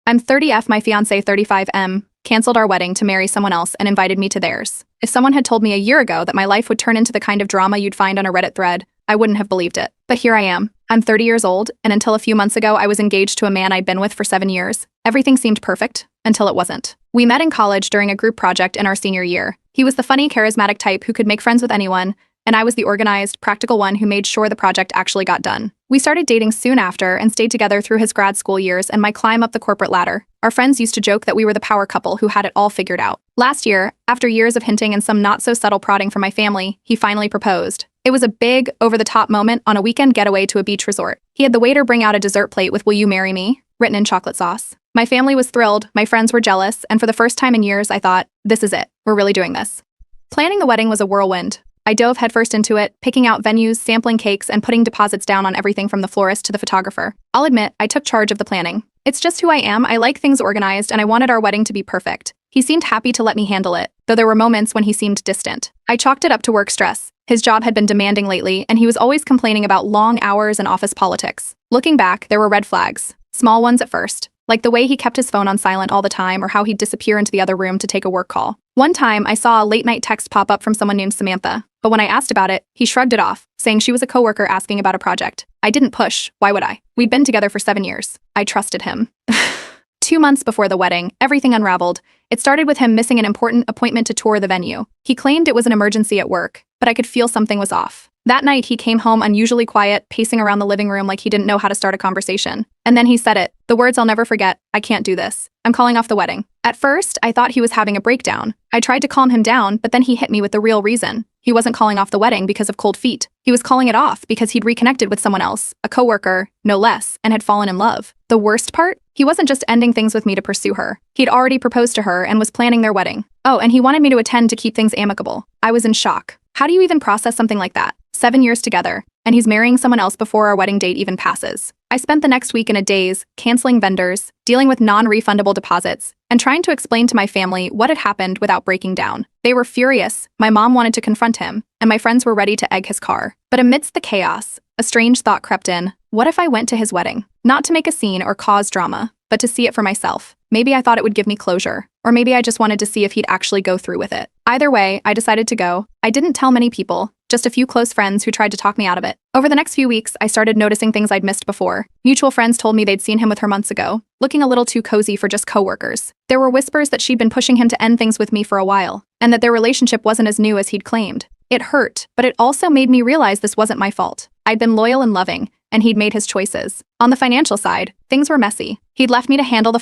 I'm 30F, my fiancé 35M, canceled our wedding to marry someone else and invited me to theirs. If someone had told me a year ago that my life would turn into the kind of drama you'd find on a Reddit thread, I wouldn't have believed it. But here I am. I'm 30 years old, and until a few months ago, I was engaged to a man I'd been with for 7 years. Everything seemed perfect, until it wasn't. We met in college during a group project in our senior year. He was the funny, charismatic type who could make friends with anyone, and I was the organized, practical one who made sure the project actually got done. We started dating soon after and stayed together through his grad school years and my climb up the corporate ladder. Our friends used to joke that we were the power couple who had it all figured out. Last year, after years of hinting and some not-so-subtle prodding from my family, he finally proposed. It was a big, over-the-top moment on a weekend getaway to a beach resort. He had the waiter bring out a dessert plate with "Will you marry me?" written in chocolate sauce. My family was thrilled, my friends were jealous, and for the first time in years, I thought, this is it. We're really doing this. Planning the wedding was a whirlwind. I dove headfirst into it, picking out venues, sampling cakes, and putting deposits down on everything from the florist to the photographer. I'll admit, I took charge of the planning. It's just who I am. I like things organized, and I wanted our wedding to be perfect. He seemed happy to let me handle it, though there were moments when he seemed distant. I chalked it up to work stress. His job had been demanding lately, and he was always complaining about long hours and office politics. Looking back, there were red flags. Small ones at first, like the way he kept his phone on silent all the time or how he'd disappear into the other room to take a work call. One time, I saw a late-night text pop up from someone named Samantha, but when I asked about it, he shrugged it off, saying she was a coworker asking about a project. I didn't push. Why would I? We'd been together for 7 years. I trusted him. 2 months before the wedding, everything unraveled. It started with him missing an important appointment to tour the venue. He claimed it was an emergency at work, but I could feel something was off. That night, he came home unusually quiet, pacing around the living room like he didn't know how to start a conversation. And then he said it. The words I'll never forget. I can't do this. I'm calling off the wedding. At first, I thought he was having a breakdown. I tried to calm him down, but then he hit me with the real reason. He wasn't calling off the wedding because of cold feet. He was calling it off because he'd reconnected with someone else, a coworker, no less, and had fallen in love. The worst part? He wasn't just ending things with me to pursue her. He'd already proposed to her and was planning their wedding. Oh, and he wanted me to attend to keep things amicable. I was in shock. How do you even process something like that? 7 years together, and he's marrying someone else before our wedding date even passes. I spent the next week in a daze, canceling vendors, dealing with non-refundable deposits, and trying to explain to my family what had happened without breaking down. They were furious, my mom wanted to confront him, and my friends were ready to egg his car. But amidst the chaos, a strange thought crept in. What if I went to his wedding? Not to make a scene or cause drama, but to see it for myself. Maybe I thought it would give me closure, or maybe I just wanted to see if he'd actually go through with it. Either way, I decided to go. I didn't tell many people, just a few close friends who tried to talk me out of it. Over the next few weeks, I started noticing things I'd missed before. Mutual friends told me they'd seen him with her months ago, looking a little too cozy for just coworkers. There were whispers that she'd been pushing him to end things with me for a while, and that their relationship wasn't as new as he'd claimed. It hurt, but it also made me realize this wasn't my fault. I'd been loyal and loving, and he'd made his choices. On the financial side, things were messy. He'd left me to handle the